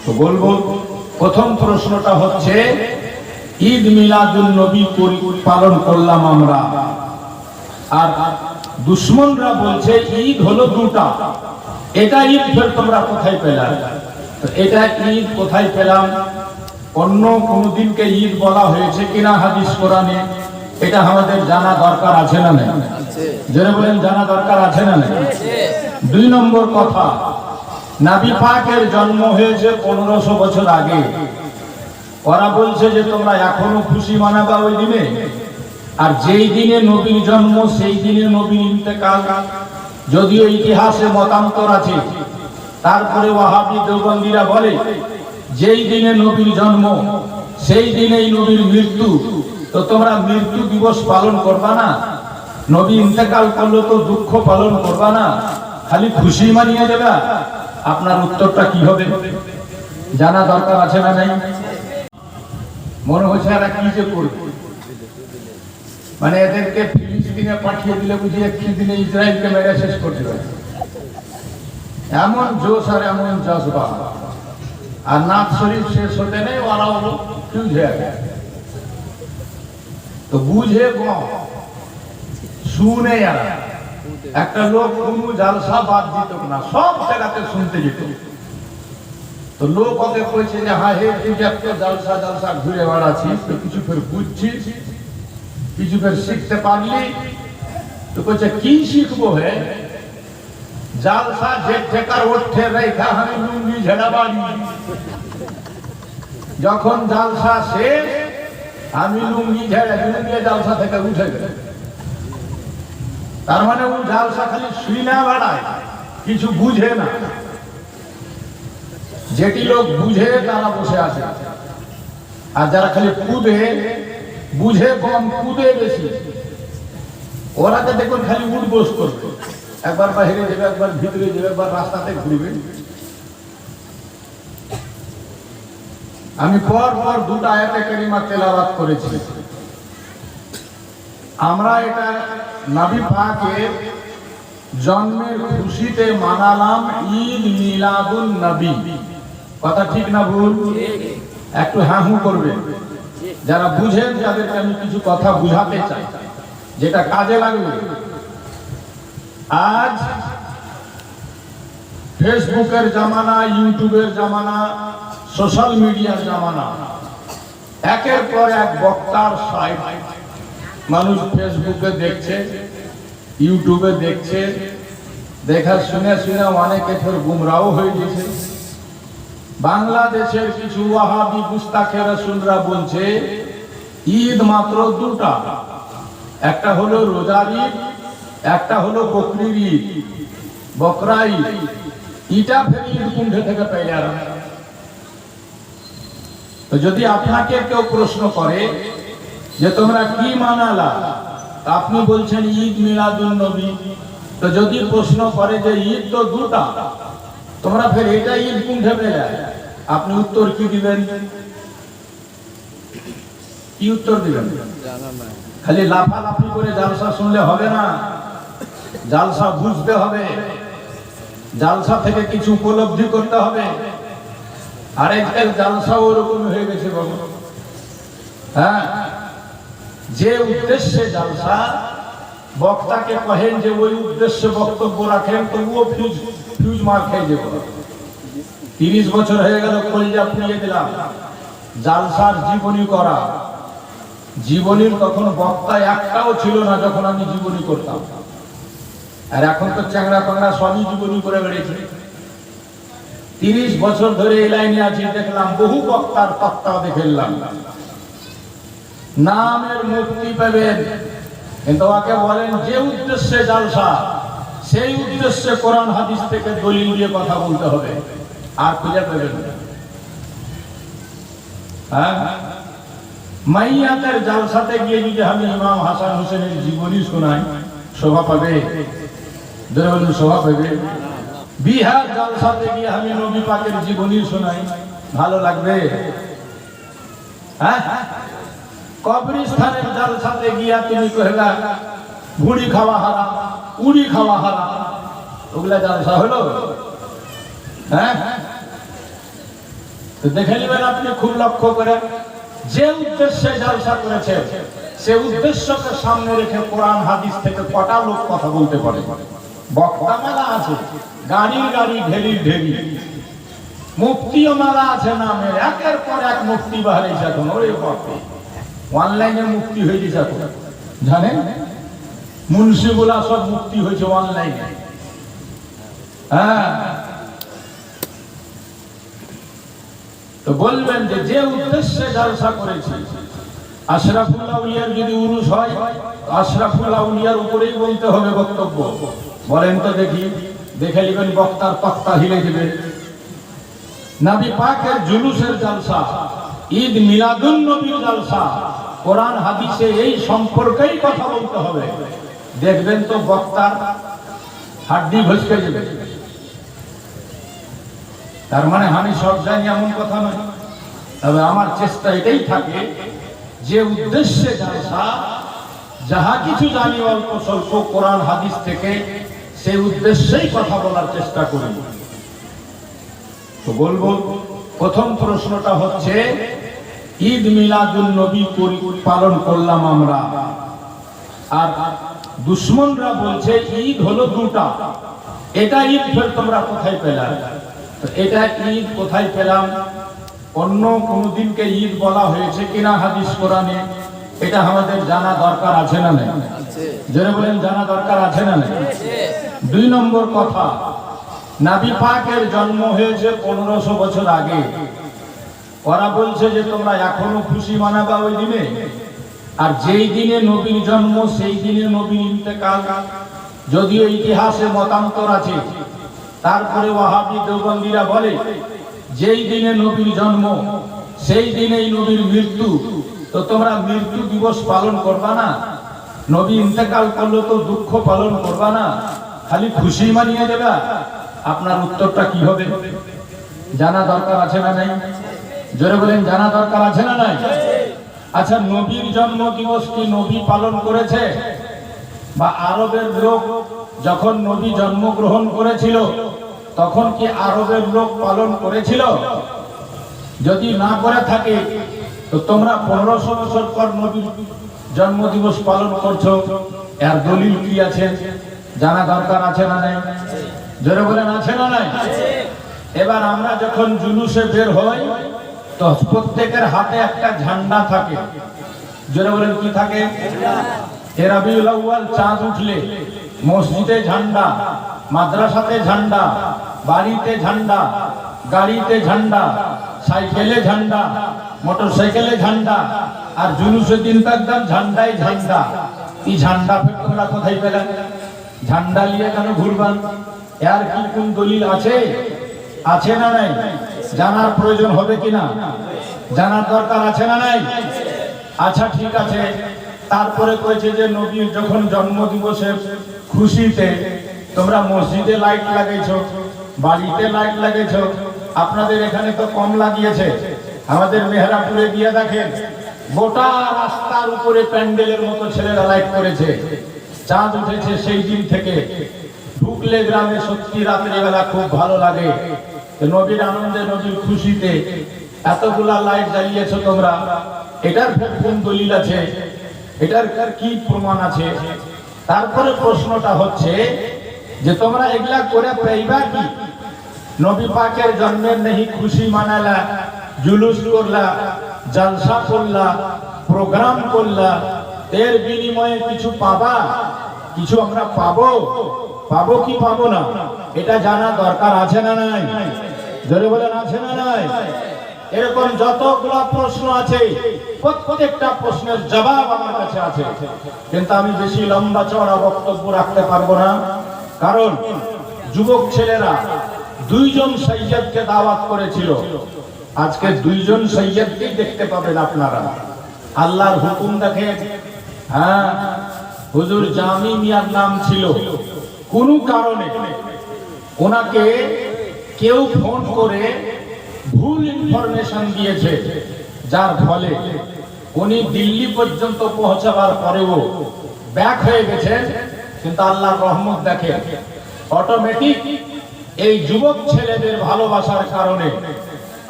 তো বলবো প্রথম প্রশ্নটা হচ্ছে ঈদ মিলাদুন নবী পালন করলাম আমরা, আর দুশ্মনরা বলছে ঈদ হলো দুটা। এটা ঈদ ফের তোমরা কোথায় পেলাম? তো এটা ঈদ কোথায় পেলাম? অন্য কোন দিনকে ঈদ বলা হয়েছে কিনা হাদিস কোরআনে, এটা আমাদের জানা দরকার আছে না নেই? যারা বলেন জানা দরকার আছে না নেই? 2 নম্বর কথা, নবী পাকের জন্ম হয়েছে 1500 বছর আগে। ওরা বলছে যে তোমরা এখনো খুশি মানাবা ওই দিনে, আর যেই দিনে নবীর জন্ম সেই দিনে নবীর ইন্তেকাল। যদিও ইতিহাসে মতান্তর আছে, তারপরে ওয়াহাবি দেওবন্দীরা বলে যেই দিনে নবীর জন্ম সেই দিনেই নবীর মৃত্যু। তো তোমরা মৃত্যু দিবস পালন করবা না? নবী ইন্তেকাল করলো তো দুঃখ পালন করবা না, খালি খুশি মানিয়ে দেবা? আপনার উত্তরটা কি হবে জানা দরকার আছে না নাই? মনে হচ্ছে এরা কি যে করবে, মানে এদেরকে ফিলিস্তিনে পাঠিয়ে দিলে বুঝি একটি দিনে ইসরায়েলকে মেরে শেষ করতে হবে, এমন জোশ আর এমন জজবা। আর নাথ শরীফ শেষ হতে নেই, ওরাও ফিউজ হয়ে গেছে। তো বুঝে কম শুনে এরা। একটা লোক কোন জালসা বাদ দিত না, সব জায়গাতে শুনতে যেত। তো লোক ওকে কইছে যে হ্যাঁ হে তুই একটা জালসা জালসা ঘুরে বেড়াচ্ছিস, তো কিছু ফের বুঝছিস, কিছু ফের শিখতে পারলি? তো কইছে কি শিখবো হে? জালসা যে ঠেকার ওঠে রেখা আমি লুঙ্গি ঝেড়া বাড়ি। যখন জালসা শেষ আমি লুঙ্গি ঝেড়ে দিয়ে জালসা থেকে উঠে গেল। তার মানে ও জালসা খালি শুই না বেড়ায়, কিছু বুঝে না। যেটি লোক বুঝে তারা বসে আছে, আর যারা খালি কুদে, বুঝে কম কুদে বেশি, ওরাকে দেখুন খালি উঠ বস করবে, একবার বাইরে যাবে, একবার ভিতরে যাবে, একবার রাস্তাতে ঘুরবে। আমি পর পর 2টা আয়াতে কারিমা তেলাওয়াত করেছি। আমরা এটা নবী পাকের জন্মের খুশিতে মানালাম ঈদ মিলাদুন নবী। কথা ঠিক না ভুল? একটু হ্যাঁ হু করবে যারা বুঝেন, তাদেরকে আমি কিছু কথা বুঝাতে চাই যেটা কাজে লাগবে। আজ ফেসবুকের জামানা, ইউটিউবের জামানা, সোশ্যাল মিডিয়ার জামানা। একের পর এক বক্তার সাইট মানুষ ফেসবুকে দেখছে, ইউটিউবে দেখছে, দেখা শুনে শুনে অনেকে ফের গুমরাহ হয়ে গেছে। বাংলাদেশের কিছু ওয়াহাবি গুস্তাখে রাসূলরা বলছে ঈদ মাত্র 2টা, একটা হলো রোজার ঈদ, একটা হলো বকরির ঈদ, বকরা ঈদ। এটা ফের ঈদ কুণ্ঠে থেকে পেয়ে। তো যদি আপনাকে কেউ প্রশ্ন করে যে তোমরা কি মানালা, আপনি বলছেন ঈদ মিলাদুন নবী। তো যদি প্রশ্ন করে যে ঈদ তো 2টা, তোমরা ফের এটা ঈদ কুণ্ঠে পেলে, আপনি উত্তর কি দিবেন? কি উত্তর দিবেন? খালি লাফালাফি করে জালসা শুনলে হবে না, জালসা বুঝতে হবে, জালসা থেকে কিছু উপলব্ধি করতে হবে। আরেকটা জালসা ওরকম হয়ে গেছে বাবু। হ্যাঁ, যে উদ্দেশ্যে জালসা, বক্তাকে কহেন যে ওই উদ্দেশ্যে বক্তব্য রাখেন, তো ও ফিউজ মার খেয়ে যাবে। 30 বছর হয়ে গেল কলিজা পুড়িয়ে দিলাম জালসার জীবনী করা। জীবনীর তখন বক্তা একটাও ছিল না যখন আমি জীবনী করতাম, আর এখন তো চ্যাংড়া পাংড়া সবই জীবনী করে বেড়েছে। 30 বছর ধরে এই লাইনে আছি, দেখলাম বহু বক্তার তত্ত্বা দেখলাম। নামের মুক্তি পাবেন, কিন্তু ওকে বলেন যে উদ্দেশ্যে জালসা, সেই উদ্দেশ্যে কোরআন হাদিস থেকে দলিল দিয়ে কথা বলতে হবে, আর খুঁজে পাবেন না। হ্যাঁ, মাইয়াতের জালসাতে গিয়ে যদি আমি ইমাম হাসান হোসেনের জীবনী শোনাই, শোভা পাবে? শোভা পাবে? বিহার জালসাতে গিয়ে আমি নবী পাকের জীবনী শোনাই, ভালো লাগবে? হ্যাঁ, কবরস্থানের জালসাতে গিয়া তুমি কহিলা ভুড়ি খাওয়া হারাম, উড়ি খাওয়া হারাম, ওগুলা জালসা হলো? হ্যাঁ, তো দেখে নেবেন আপনি খুব লক্ষ্য করে, যে উদ্দেশ্যে জালসা করেছে সে উদ্দেশ্যকে সামনে রেখে কোরআন হাদিস থেকে কটা লোক কথা বলতে পারে? বক্তা মেলা আছে, গাড়ির গাড়ি, ঢেরির ঢেরি, মুফতিও মেলা আছে নামে, একের পর এক মুফতি বাহারিছে এখন। ওরে বাপরে, অনলাইনে মুফতি হয়ে গেছে এখন, জানেন? মুন্সিগুলা সব মুফতি হয়েছে অনলাইনে। হ্যাঁ, তো বলবেন যে যে উদ্দেশ্যে জালসা করেছে, আশরাফুল আউলিয়ার যদি উরুস হয়, আশরাফুল আউলিয়ার উপরেই বলতে হবে বক্তব্য। বলেন তো দেখি, দেখে নেবেন বক্তার তক্তা হিলে দেবে। নবী পাকের জুলুসের জালসা, ঈদ মিলাদুন নবীর জালসা, কোরআন হাদিসে এই সম্পর্কেই কথা বলতে হবে। দেখবেন তো বক্তার হাড্ডি ঘষকে যাবে। তার মানে আমি সব জানি এমন কথা নয়, তবে আমার চেষ্টা এটাই থাকে যে উদ্দেশ্যে জালসা, যাহা কিছু জানি অল্প স্বল্প কোরআন হাদিস থেকে, সেই উদ্দেশ্যেই কথা বলার চেষ্টা করি। তো বলবো, প্রথম প্রশ্নটা হচ্ছে ঈদ মিলাদুন নবী পালন করলাম আমরা, আর দুশ্মনরা বলছে ঈদ হলো দুটা। এটা ঈদ ফের তোমরা কোথায় পেলাম? তো এটা ঈদ কোথায় পেলাম? অন্য কোন দিনকে ঈদ বলা হয়েছে কিনা হাদিস কোরআনে, এটা আমাদের জানা দরকার আছে না নাই? যারা বলেন জানা দরকার আছে না নাই? 2 নম্বর কথা, নবী পাকের জন্ম হয়েছে 1500 বছর আগে। ওরা বলছে যে তোমরা এখনো খুশি মানাবা ওই দিনে, আর যেই দিনে নবীর জন্ম সেই দিনে নবীর ইন্তেকাল। যদিও ইতিহাসে মতান্তর আছে, তারপরে ওয়াহাবি দেওবন্দীরা বলে যেই দিনে নবীর জন্ম সেই দিনেই নবীর মৃত্যু। তো তোমরা মৃত্যু দিবস পালন করবা না? নবী ইন্তেকাল করলো তো দুঃখ পালন করবা না, খালি খুশি মানিয়ে দেবা? আপনার উত্তরটা কি হবে? জানা দরকার আছে না নাই? জোরে বলেন, জানা দরকার আছে না নাই? আচ্ছা, নবীর জন্ম দিবস কি নবী পালন করেছে? বা আরবের লোক যখন নবী জন্মগ্রহণ করেছিল তখন কি আরবের লোক পালন করেছিল? যদি না করে থাকে তো তোমরা 1500 বছর পর নবীর জন্ম দিবস পালন করছো, এর দলিল কি আছে? জানা দরকার আছে না নাই? জোরে বলেন, আছে না নাই? এবার আমরা যখন জুলুসে বের হই তো প্রত্যেকের হাতে একটা ঝান্ডা থাকে। জোরে বলেন, কি থাকে? রবিউল আউয়াল চাঁদ উঠলে মসজিদে ঝান্ডা, মাদ্রাসাতে ঝান্ডা, বাড়িতে ঝান্ডা, গাড়িতে ঝান্ডা, সাইকেলে ঝান্ডা, মোটরসাইকেলে ঝান্ডা, আর জুলুসের দিন তো একদম ঝান্ডাই ঝান্ডা। এই ঝান্ডা ফের তোমরা কোথায় পেলেন? ঝান্ডা নিয়ে কেন ঘুরবান? এর কি কোন দলিল আছে? আছে না নাই? জানার প্রয়োজন হবে কিনা? জানার দরকার আছে না নাই? আচ্ছা, ঠিক আছে। তারপরে কইছে যে নবীর যখন জন্ম দিবসে খুশিতে তোমরা মসজিদে লাইট লাগাইছো, বাড়িতে লাইট লাগাইছো। আপনাদের এখানে তো কম লাগিয়েছে, আমাদের মেহরাপুরে গিয়ে দেখেন গোটা রাস্তার উপরে প্যান্ডেলের মতো ছেলেরা লাইট করেছে। চাঁদ উঠেছে সেই দিন থেকে। ঢুকলে গ্রামে সত্যি রাত্রি বেলা খুব ভালো লাগে। নবীর আনন্দে, নবীর খুশিতে এতগুলা লাইট জ্বালিয়েছো তোমরা, এটার কোন দলিল আছে? এটার কি প্রমাণ আছে? তারপরে প্রশ্নটা হচ্ছে যে তোমরা এগুলা করে পাইবা কি? নবী পাকের জন্মের নেই খুশি মানালা, জুলুস করলা, জলসা করলা, প্রোগ্রাম করলা, এর বিনিময়ে কিছু পাবা? কিছু আমরা পাবো? পাবো কি পাবো না? এটা জানা দরকার আছে না নাই? জোরে বলেন, আছে না নাই? এরকম যতগুলো প্রশ্ন আছে প্রত্যেকটা প্রশ্নের জবাব আমার কাছে আছে, কিন্তু আমি বেশি লম্বা চওড়া বক্তব্য রাখতে পারবো না। কারণ যুবক ছেলেরা 2 জন সৈয়দকে দাওয়াত করেছিল। আজকে 2 জন সৈয়দকে দেখতে পাবেন আপনারা। আল্লাহর হুকুম দেখে, হ্যাঁ, হুজুর জামি মিয়ার নাম ছিল। কোন কারণে ওনাকে কেউ ফোন করে ভুল ইনফরমেশন দিয়েছে, যার ফলে উনি দিল্লি পর্যন্ত পৌঁছাবার পরেও ব্যাক হয়ে গেছেন। কিন্তু আল্লাহর রহমত দেখে, অটোমেটিক এই যুবক ছেলেদের ভালোবাসার কারণে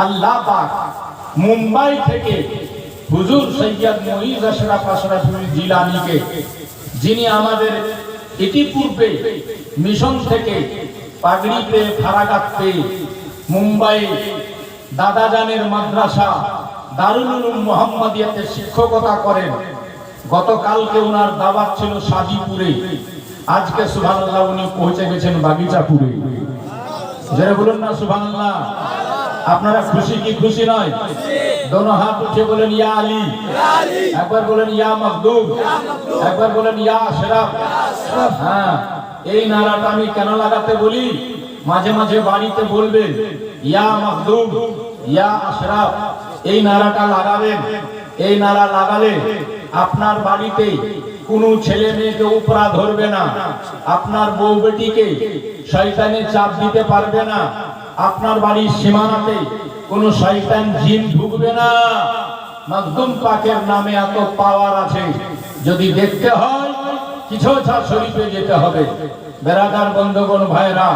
আল্লাহ পাক মুম্বাই থেকে হুজুর সৈয়দ মুইজ আশরাফ আশরাফুল জিলানীকে, যিনি আমাদের ইতিপূর্বে মিশন থেকে পাগড়ি পেয়ে ফারাগাত পেয়ে মুম্বাই দাদাজানের মাদ্রাসা দারুল উলুম মুহাম্মাদিয়াতে শিক্ষকতা করেন। গতকালকে ওনার দাওয়াত ছিল সাজিপুরে, আজকে সুবহানাল্লাহ উনি পৌঁছে গেছেন বাগিচাপুরে। যারা বলুন না সুবহানাল্লাহ। আপনারা খুশি কি খুশি নয়? दोनों हाथ उठे बोलें या अली, एक बार बोलें या मखदूम, एक बार बोलें या अशरफ। हाँ, এই নারাটা আমি কেন লাগাতে বলি, মাঝে মাঝে বাড়িতে বলবেন ইয়া মখদুম ইয়া আশরাফ, এই নারাটা লাগাবেন। এই নারা লাগালে আপনার বাড়িতে কোনো ছেলে মেয়েকে উপরা ধরবে না, আপনার বউ বেটিকে শয়তানে চাপ দিতে পারবে না, আপনার বাড়ির সীমানাতে কোনো শয়তান জিন ঢুকবে না। মখদুম পাকের নামে এত পাওয়ার আছে, যদি দেখতে হয় কিছোছা শরীফে যেতে হবে। বেরাদার বন্ধুগণ ভাইরা,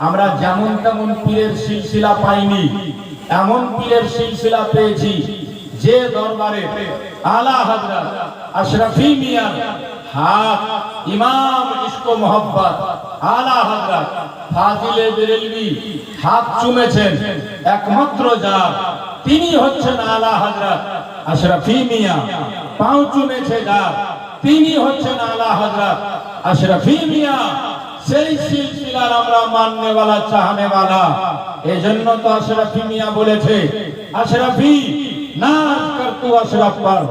আমরা যেমন তেমন পীরের সিলসিলা পাইনি, এমন পীরের সিলসিলা পেয়েছি যে দরবারে আলা হযরত আশরাফি মিয়া হাত ইমাম ইশক ও মোহব্বত আলা হযরত ফাজিলে বেরেলভী হাত চুমেছেন, একমাত্র যার তিনি হচ্ছেন আলা হযরত আশরাফি মিয়া। পাও চুমেছে যার তিনি হচ্ছেন আলা হযরত আশরাফি মিয়া। সেই সিলসিলার আমরা মাননে वाला চাহনে वाला। এজন্য তো আশরাফি মিয়া বলেছে, আশরাফি नाज कर तू अशरफ पर,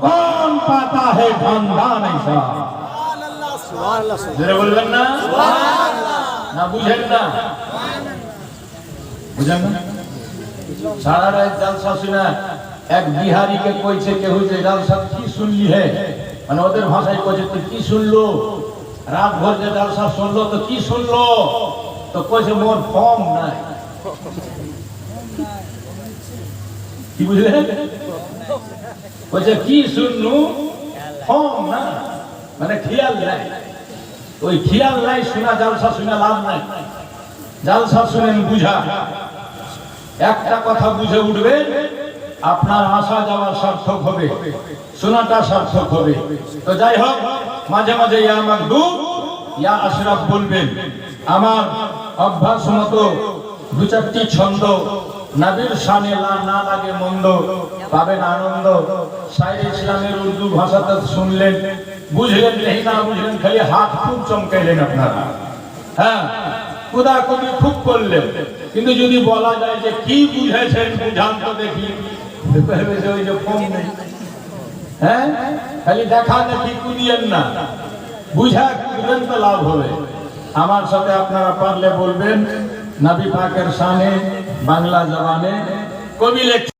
कौन पाता है खानदान ऐसा। सुभान अल्लाह, जरा बोलবেন না সুবহান আল্লাহ। না বুঝেন না, বুঝেন না। সারা রাত জলসা শুনে এক বিহারীকে কইছে কেউ যে জলসা কি শুনলি হে, মানে ওদের ভাষায় কইছে তুই কি শুনলো, রাত ভর যে জলসা শুনলো তো কি শুনলো, তো কইছে মোর ফর্ম নাই। কি বুঝলেন? কইছে কি শুনলু, ফর্ম না, মানে খেয়াল নাই। ওই খেয়াল নাই শোনা জলসা শুনে লাভ নাই। জলসা শুনেন বুঝা, একটা কথা বুঝে উঠবে, আপনার আসা যাওয়া সার্থক হবে, শোনাটা সার্থক হবে। তো যাই হোক, মাঝে মাঝে ইয়া মখদুম ইয়া আশরাফ বলবেন। আমার অভ্যাস মতো দু চারটি ছন্দ নবীর শানে না লাগে মন্দ, পাবেন আনন্দ। শায়রে ইসলামের উর্দু ভাষাতে শুনলেন, বুঝলেন নেই না বুঝলেন, খালি হাত খুব চমকাইলেন আপনারা। হ্যাঁ, খুদা কবি খুব করলেন, কিন্তু যদি বলা যায় যে কি বুঝেছেন বুঝান তো দেখি, ওই যে ফোন নেই। হ্যাঁ, খালি দেখা দেখি কুদিয়েন না, বুঝা কুদবেন তো লাভ হবে। আমার সাথে আপনারা পারলে বলবেন নবী পাকের শানে বাংলা জবানে কবি লেখ।